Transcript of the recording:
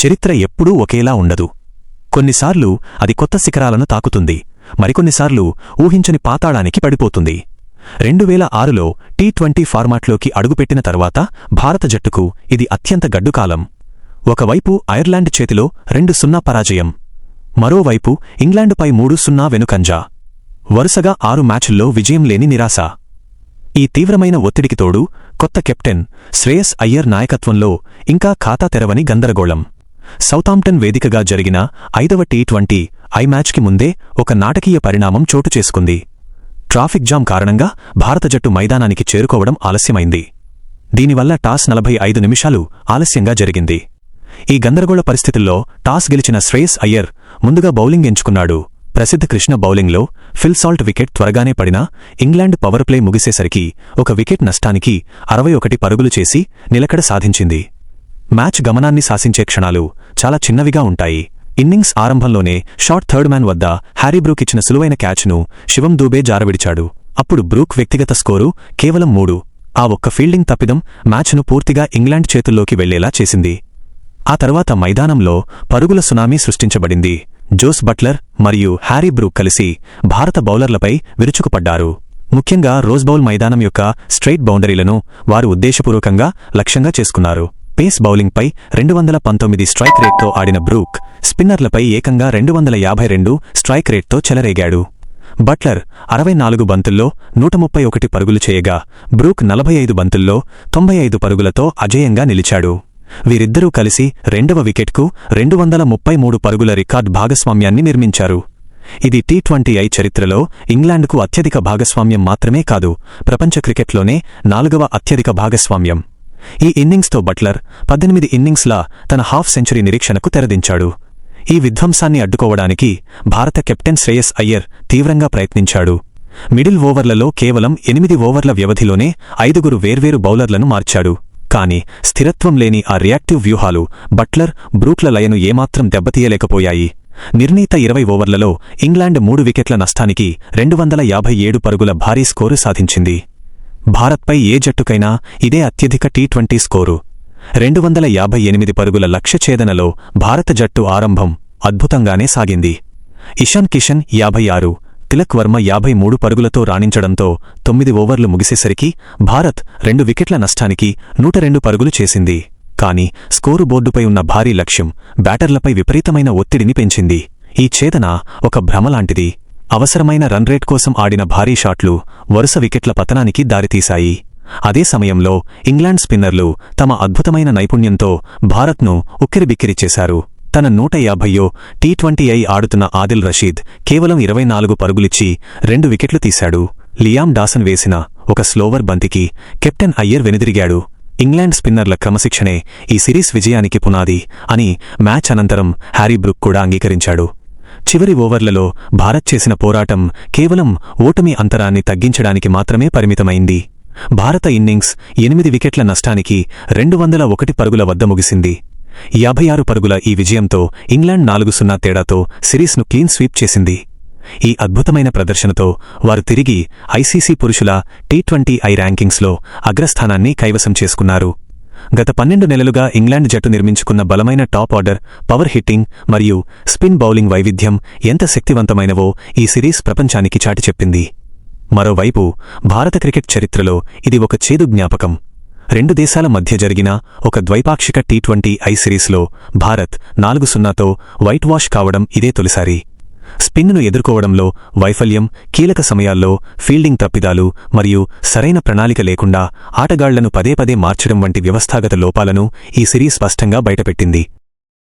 చరిత్ర ఎప్పుడూ ఒకేలా ఉండదు. కొన్నిసార్లు అది కొత్త శిఖరాలను తాకుతుంది, మరికొన్నిసార్లు ఊహించని పాతాళానికి పడిపోతుంది. 2006లో టీ20 ఫార్మాట్లోకి అడుగుపెట్టిన తర్వాత భారత జట్టుకు ఇది అత్యంత గడ్డుకాలం. ఒకవైపు ఐర్లాండ్ చేతిలో 2-0 పరాజయం, మరోవైపు ఇంగ్లాండుపై 3-0 వెనుకంజ. వరుసగా 6 మ్యాచుల్లో విజయం లేని నిరాశ. ఈ తీవ్రమైన ఒత్తిడికి తోడు కొత్త కెప్టెన్ శ్రేయస్ అయ్యర్ నాయకత్వంలో ఇంకా ఖాతా తెరవని గందరగోళం. సౌతాంప్టన్ వేదికగా జరిగిన 5వ టీ20 మ్యాచ్కి ముందే ఒక నాటకీయ పరిణామం చోటు చేసుకుంది. ట్రాఫిక్ జామ్ కారణంగా భారత జట్టు మైదానానికి చేరుకోవడం ఆలస్యమైంది. దీనివల్ల టాస్ 45 నిమిషాలు ఆలస్యంగా జరిగింది. ఈ గందరగోళ పరిస్థితుల్లో టాస్ గెలిచిన శ్రేయస్ అయ్యర్ ముందుగా బౌలింగ్ ఎంచుకున్నాడు. ప్రసిద్ధ కృష్ణ బౌలింగ్లో ఫిల్ సాల్ట్ వికెట్ త్వరగానే పడినా ఇంగ్లాండ్ పవర్ ప్లే ముగిసేసరికి ఒక వికెట్ నష్టానికి 61 పరుగులు చేసి నిలకడ సాధించింది. మ్యాచ్ గమనాన్ని శాసించే క్షణాలు చాలా చిన్నవిగా ఉంటాయి. ఇన్నింగ్స్ ఆరంభంలోనే షార్ట్ థర్డ్ మ్యాన్ వద్ద హ్యారీ బ్రూక్ ఇచ్చిన సులువైన క్యాచ్ను శివం దూబే జారవిడిచాడు. అప్పుడు బ్రూక్ వ్యక్తిగత స్కోరు కేవలం 3. ఆ ఒక్క ఫీల్డింగ్ తప్పిదం మ్యాచ్ను పూర్తిగా ఇంగ్లాండ్ చేతుల్లోకి వెళ్లేలా చేసింది. ఆ తర్వాత మైదానంలో పరుగుల సునామీ సృష్టించబడింది. జోస్ బట్లర్ మరియు హ్యారీ బ్రూక్ కలిసి భారత బౌలర్లపై విరుచుకుపడ్డారు. ముఖ్యంగా రోజ్బౌల్ మైదానం యొక్క స్ట్రెయిట్ బౌండరీలను వారు ఉద్దేశపూర్వకంగా లక్ష్యంగా చేసుకున్నారు. పేస్ బౌలింగ్పై 219 స్ట్రైక్ రేట్తో ఆడిన బ్రూక్ స్పిన్నర్లపై ఏకంగా 252 స్ట్రైక్ రేట్తో చెలరేగాడు. బట్లర్ 64 బంతుల్లో 131 పరుగులు చేయగా బ్రూక్ 45 బంతుల్లో 95 పరుగులతో అజేయంగా నిలిచాడు. వీరిద్దరూ కలిసి 2వ వికెట్కు 233 పరుగుల రికార్డ్ భాగస్వామ్యాన్ని నిర్మించారు. ఇది టీ20 చరిత్రలో ఇంగ్లాండ్కు అత్యధిక భాగస్వామ్యం మాత్రమే కాదు, ప్రపంచ క్రికెట్లోనే 4వ అత్యధిక భాగస్వామ్యం. ఈ ఇన్నింగ్స్తో బట్లర్ 18 ఇన్నింగ్స్ల తన హాఫ్ సెంచరీ నిరీక్షణకు తెరదించాడు. ఈ విధ్వంసాన్ని అడ్డుకోవడానికి భారత కెప్టెన్ శ్రేయస్ అయ్యర్ తీవ్రంగా ప్రయత్నించాడు. మిడిల్ ఓవర్లలో కేవలం 8 ఓవర్ల వ్యవధిలోనే 5 వేర్వేరు బౌలర్లను మార్చాడు. కానీ స్థిరత్వం లేని ఆ రియాక్టివ్ వ్యూహాలు బట్లర్, బ్రూక్ల లయను ఏమాత్రం దెబ్బతీయలేకపోయాయి. నిర్ణీత 20 ఓవర్లలో ఇంగ్లాండ్ 3 వికెట్ల నష్టానికి 257 పరుగుల భారీ స్కోరు సాధించింది. భారత్పై ఏ జట్టుకైనా ఇదే అత్యధిక టీ20 స్కోరు. 258 పరుగుల లక్ష్యఛేదనలో భారత జట్టు ఆరంభం అద్భుతంగానే సాగింది. ఇషాన్ కిషన్ 56, తిలక్ వర్మ 53 పరుగులతో రాణించడంతో 9 ఓవర్లు ముగిసేసరికి భారత్ 2 వికెట్ల నష్టానికి 102 పరుగులు చేసింది. కానీ స్కోరు బోర్డుపై ఉన్న భారీ లక్ష్యం బ్యాటర్లపై విపరీతమైన ఒత్తిడిని పెంచింది. ఈ ఛేదన ఒక భ్రమలాంటిది. అవసరమైన రన్ రేట్ కోసం ఆడిన భారీ షాట్లు వరుస వికెట్ల పతనానికి దారితీశాయి. అదే సమయంలో ఇంగ్లాండ్ స్పిన్నర్లు తమ అద్భుతమైన నైపుణ్యంతో భారత్ను ఉక్కిరిబిక్కిరి చేశారు. తన 150వ టీ20 ఆడుతున్న ఆదిల్ రషీద్ కేవలం 24 పరుగులిచ్చి 2 వికెట్లు తీశాడు. లియామ్ డాసన్ వేసిన ఒక స్లోవర్ బంతికి కెప్టెన్ అయ్యర్ వెనుదిరిగాడు. ఇంగ్లాండ్ స్పిన్నర్ల క్రమశిక్షణే ఈ సిరీస్ విజయానికి పునాది అని మ్యాచ్ అనంతరం హ్యారీ బ్రూక్ కూడా అంగీకరించాడు. చివరి ఓవర్లలో భారత్ చేసిన పోరాటం కేవలం ఓటమి అంతరాన్ని తగ్గించడానికి మాత్రమే పరిమితమైంది. భారత ఇన్నింగ్స్ 8 వికెట్ల నష్టానికి 201 పరుగుల వద్ద ముగిసింది. 56 పరుగుల ఈ విజయంతో ఇంగ్లాండ్ 4-0 తేడాతో సిరీస్ను క్లీన్ స్వీప్ చేసింది. ఈ అద్భుతమైన ప్రదర్శనతో వారు తిరిగి ఐసీసీ పురుషుల టీ20 ర్యాంకింగ్స్లో అగ్రస్థానాన్ని కైవసం చేసుకున్నారు. గత 12 నెలలుగా ఇంగ్లాండ్ జట్టు నిర్మించుకున్న బలమైన టాప్ ఆర్డర్, పవర్ హిట్టింగ్ మరియు స్పిన్ బౌలింగ్ వైవిధ్యం ఎంత శక్తివంతమైనవో ఈ సిరీస్ ప్రపంచానికి చాటి చెప్పింది. మరోవైపు భారత క్రికెట్ చరిత్రలో ఇది ఒక చేదు జ్ఞాపకం. 2 దేశాల మధ్య జరిగిన ఒక ద్వైపాక్షిక టీ20 సిరీస్లో భారత్ 4-0తో వైట్ వాష్ కావడం ఇదే తొలిసారి. స్పిన్ను ఎదుర్కోవడంలో వైఫల్యం, కీలక సమయాల్లో ఫీల్డింగ్ తప్పిదాలు మరియు సరైన ప్రణాళిక లేకుండా ఆటగాళ్లను పదే పదే మార్చడం వంటి వ్యవస్థాగత లోపాలను ఈ సిరీస్ స్పష్టంగా బయటపెట్టింది.